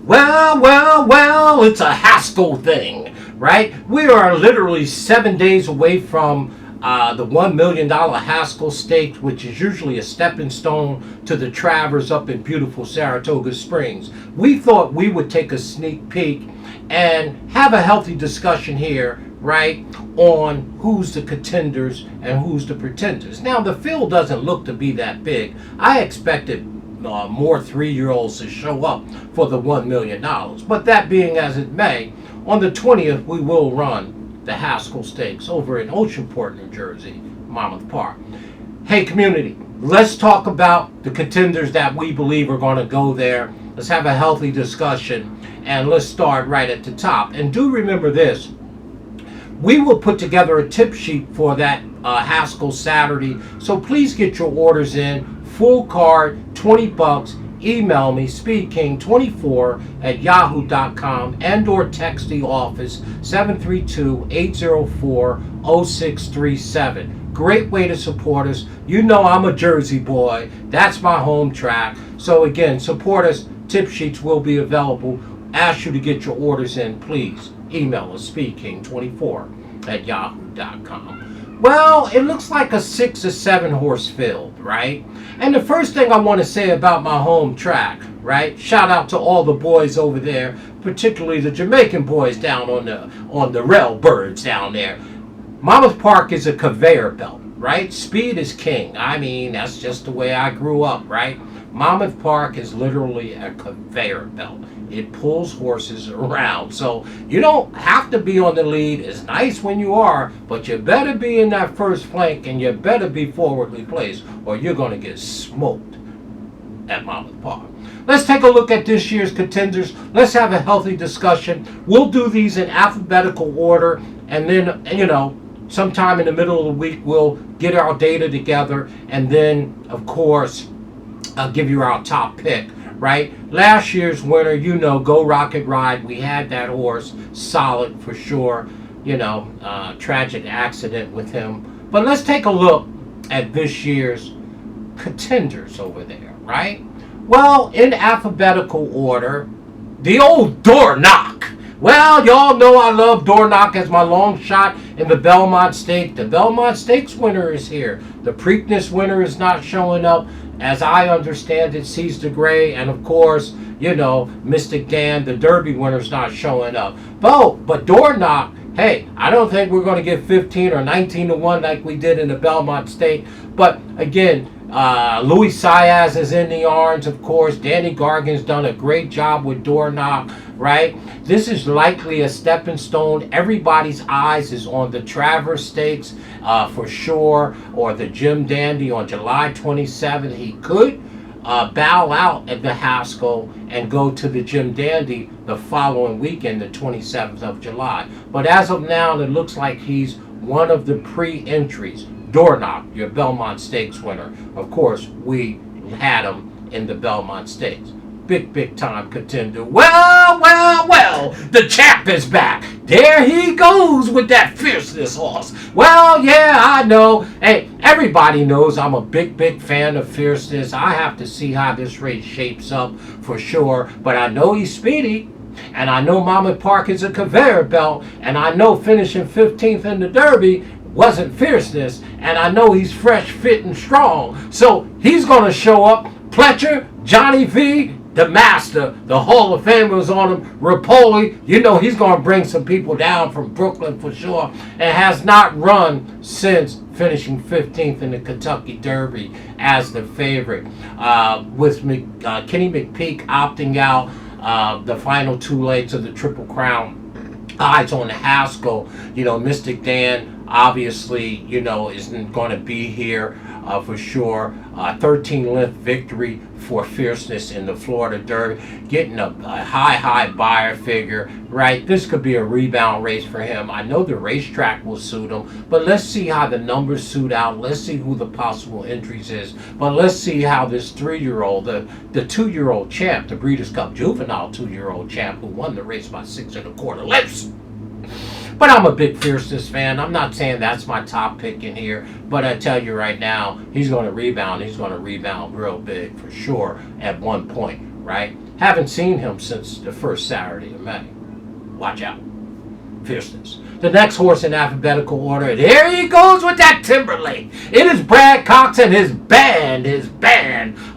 Well, it's a Haskell thing, right? We are literally 7 days away from the $1 million Haskell stake, which is usually a stepping stone to the Travers up in beautiful Saratoga Springs. We thought we would take a sneak peek and have a healthy discussion here, right, on who's the contenders and who's the pretenders. Now, the field doesn't look to be that big. I expected more 3-year-olds to show up for the $1 million. But that being as it may, on the 20th, we will run the Haskell Stakes over in Oceanport, New Jersey, Monmouth Park. Hey, community, let's talk about the contenders that we believe are going to go there. Let's have a healthy discussion, and let's start right at the top. And do remember this. We will put together a tip sheet for that Haskell Saturday, so please get your orders in. Full card, $20. Email me, SpeedKing24@yahoo.com, and or text the office, 732-804-0637. Great way to support us. You know I'm a Jersey boy. That's my home track. So again, support us. Tip sheets will be available. Ask you to get your orders in, please. Email us, SpeedKing24@yahoo.com. Well, it looks like a 6 or 7 horse field, right? And the first thing I want to say about my home track, right? Shout out to all the boys over there, particularly the Jamaican boys down on the rail birds down there. Monmouth Park is a conveyor belt, right? Speed is king. I mean, that's just the way I grew up, right? Monmouth Park is literally a conveyor belt. It pulls horses around. So you don't have to be on the lead. It's nice when you are, but you better be in that first flank and you better be forwardly placed or you're going to get smoked at Monmouth Park. Let's take a look at this year's contenders. Let's have a healthy discussion. We'll do these in alphabetical order, and then, sometime in the middle of the week, we'll get our data together, and then, of course, I'll give you our top pick. Right? Last year's winner, Go Rocket Ride. We had that horse, solid for sure. Tragic accident with him. But let's take a look at this year's contenders over there, right? Well, in alphabetical order, the old Door Knock. Well, y'all know I love Door Knock as my long shot in the Belmont Stake. The Belmont Stakes winner is here. The Preakness winner is not showing up. As I understand it, Seize the Gray, and of course, Mystic Dan, the Derby winner's not showing up. But Door Knock, hey, I don't think we're going to get 15 or 19 to 1 like we did in the Belmont Stake. But again, Louis Saez is in the orange, of course. Danny Gargan's done a great job with Door Knock, right? This is likely a stepping stone. Everybody's eyes is on the Travers Stakes for sure, or the Jim Dandy on July 27th. He could bow out at the Haskell and go to the Jim Dandy the following weekend, the 27th of July. But as of now, it looks like he's one of the pre-entries. Door Knock, your Belmont Stakes winner. Of course, we had him in the Belmont Stakes. Big time contender. Well, the champ is back. There he goes with that Fierceness horse. Well, yeah, I know. Hey, everybody knows I'm a big fan of Fierceness. I have to see how this race shapes up for sure. But I know he's speedy. And I know Monmouth Park is a conveyor belt. And I know finishing 15th in the Derby wasn't Fierceness. And I know he's fresh, fit, and strong. So he's going to show up. Pletcher, Johnny V, the master, the Hall of Famers on him. Rapoli, he's going to bring some people down from Brooklyn for sure. And has not run since finishing 15th in the Kentucky Derby as the favorite. With Kenny McPeak opting out the final 2 legs of the Triple Crown. Eyes on the Haskell. Mystic Dan obviously, isn't going to be here for sure. 13-length victory for Fierceness in the Florida Derby. Getting a high buyer figure, right? This could be a rebound race for him. I know the racetrack will suit him, but let's see how the numbers suit out. Let's see who the possible entries is. But let's see how this 3-year-old, the 2-year-old champ, the Breeders' Cup Juvenile 2-year-old champ who won the race by 6 1/4 lengths. But I'm a big Fierceness fan. I'm not saying that's my top pick in here, but I tell you right now, he's going to rebound. He's going to rebound real big for sure at one point, right? Haven't seen him since the first Saturday of May. Watch out. Fierceness. The next horse in alphabetical order, and here he goes with that Timberlake. It is Brad Cox and his band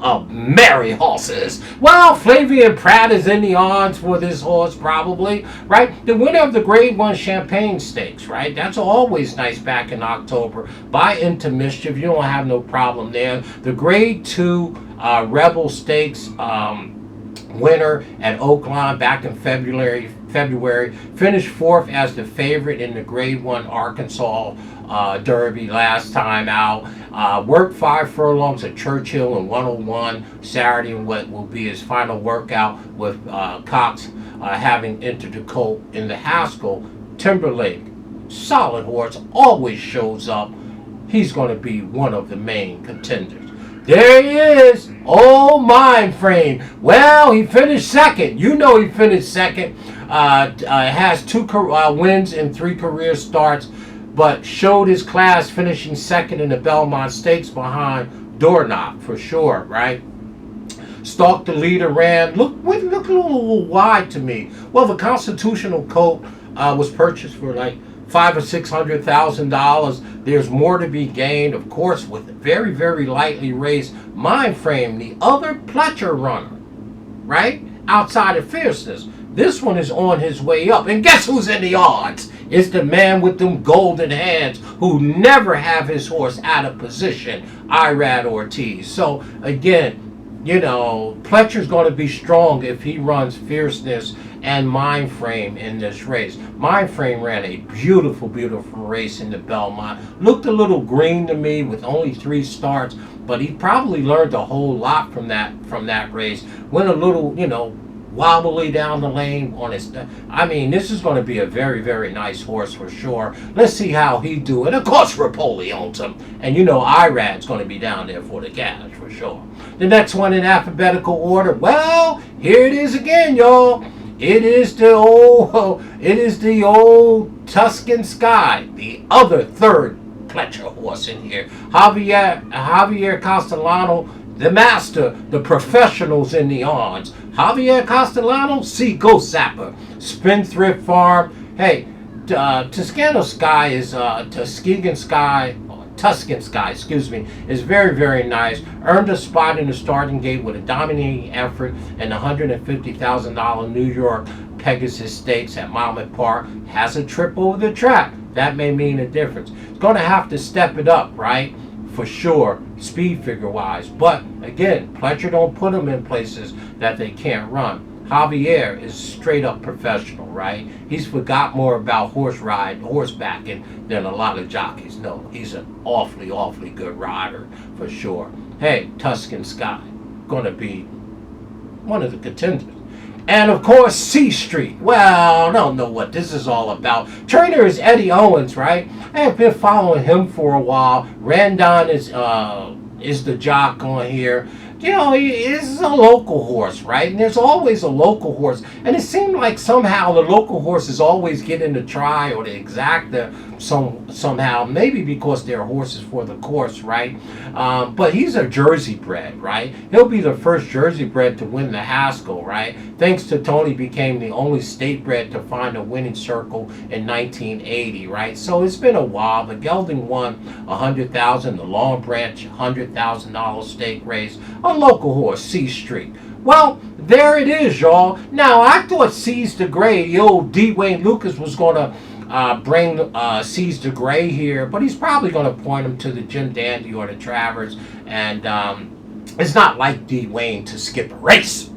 of merry horses. Well, Flavian Pratt is in the odds for this horse, probably, right? The winner of the Grade 1 Champagne Stakes, right? That's always nice back in October. Buy into Mischief. You don't have no problem there. The Grade 2 Rebel Stakes winner at Oakland back in February, finished fourth as the favorite in the Grade 1 Arkansas Derby last time out. Worked 5 furlongs at Churchill in 101 Saturday in what will be his final workout, with Cox having entered the colt in the Haskell. Timberlake, solid horse, always shows up. He's going to be one of the main contenders. There he is. Oh, Mindframe. Well, he finished second. You know he finished second. Has 2 wins in 3 career starts, but showed his class, finishing second in the Belmont Stakes behind Doorknock for sure, right? Stalked the leader, ran. Look a little wide to me. Well, the Constitutional colt was purchased for like $500,000 or $600,000. There's more to be gained, of course, with very, very lightly raced Mindframe, the other Pletcher runner, right? Outside of Fierceness. This one is on his way up. And guess who's in the odds? It's the man with them golden hands who never have his horse out of position, Irad Ortiz. So, again, you know, Pletcher's going to be strong if he runs Fierceness and Mindframe in this race. Mindframe ran a beautiful, beautiful race in the Belmont. Looked a little green to me with only 3 starts, but he probably learned a whole lot from that race. Went a little, you know, wobbly down the lane on his. I mean, this is going to be a very, very nice horse for sure. Let's see how he do it. Of course, Rapoli owns him, and you know Irad's going to be down there for the cash for sure. The next one in alphabetical order. Well, here it is again, y'all. It is the old Tuscan Sky, the other third Pletcher horse in here. Javier Castellano, the master, the professionals in the odds. Javier Castellano, Ghost Zapper, Spendthrift Farm. Hey, Tuscan Sky, excuse me, is very, very nice. Earned a spot in the starting gate with a dominating effort in the $150,000 New York Pegasus Stakes at Monmouth Park. Has a trip over the track. That may mean a difference. It's going to have to step it up, right? For sure, speed figure wise. But again, Pletcher don't put them in places that they can't run. Javier is straight up professional, right? He's forgot more about horsebacking than a lot of jockeys. No, he's an awfully, awfully good rider for sure. Hey, Tuscan Sky, gonna be one of the contenders. And of course, C Street. Well, I don't know what this is all about. Trainer is Eddie Owens, right? I have been following him for a while. Randon is the jock on here. You know, this is a local horse, right? And there's always a local horse. And it seemed like somehow the local horses always get in the try or the exacta somehow. Maybe because they're horses for the course, right? But he's a Jersey bred, right? He'll be the first Jersey bred to win the Haskell, right? Thanks to Tony became the only state bred to find a winning circle in 1980, right? So it's been a while. The Gelding won $100,000, the Long Branch $100,000 stake race. A local horse, C Street. Well, there it is, y'all. Now, I thought Seize the Gray, the old D. Wayne Lucas was going to bring Seize the Gray here, but he's probably going to point him to the Jim Dandy or the Travers. And it's not like D. Wayne to skip a race,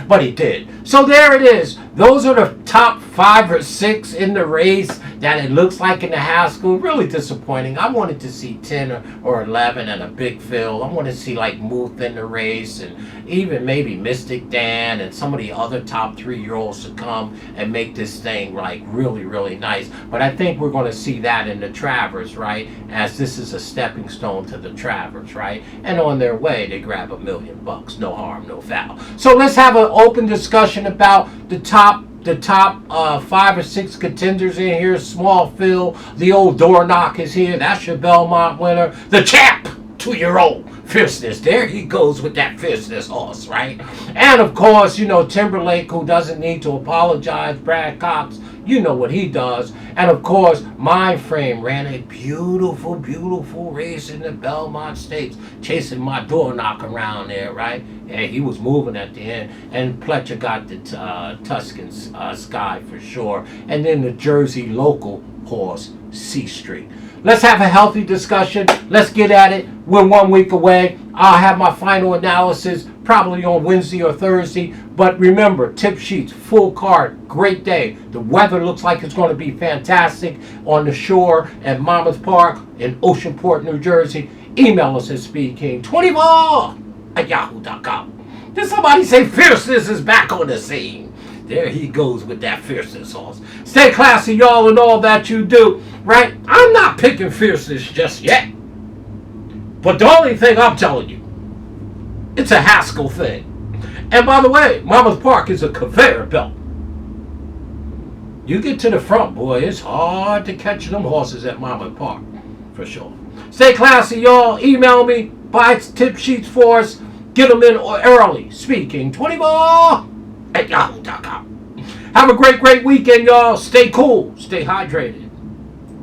but he did. So there it is. Those are the top 5 or 6 in the race that it looks like in the Haskell. Really disappointing. I wanted to see 10 or 11 and a big fill. I want to see like Muth in the race and even maybe Mystic Dan and some of the other top 3-year-olds to come and make this thing like really, really nice. But I think we're going to see that in the Travers, right? As this is a stepping stone to the Travers, right? And on their way, they grab $1 million. No harm, no foul. So let's have an open discussion about the top 5 or 6 contenders in here. Small Phil, the old door knock is here. That's your Belmont winner. The champ, 2-year-old Fierceness. There he goes with that Fierceness horse, right? And of course, you know, Timberlake, who doesn't need to apologize, Brad Cox, you know what he does. And of course, Mindframe ran a beautiful, beautiful race in the Belmont Stakes, chasing my door knock around there, right? Yeah, he was moving at the end. And Pletcher got the Tuscan Sky for sure. And then the Jersey local horse, C Street. Let's have a healthy discussion. Let's get at it. We're 1 week away. I'll have my final analysis probably on Wednesday or Thursday. But remember, tip sheets, full card, great day. The weather looks like it's going to be fantastic on the shore at Monmouth Park in Oceanport, New Jersey. Email us at SpeedKing24 at yahoo.com. Did somebody say Fierceness is back on the scene? There he goes with that Fierceness horse. Stay classy, y'all, in all that you do, right? I'm not picking Fierceness just yet. But the only thing I'm telling you, it's a Haskell thing. And by the way, Monmouth Park is a conveyor belt. You get to the front, boy, it's hard to catch them horses at Monmouth Park, for sure. Stay classy, y'all. Email me, buy tip sheets for us, get them in early. SpeedKing24 at yahoo.com. Have a great, great weekend, y'all. Stay cool. Stay hydrated.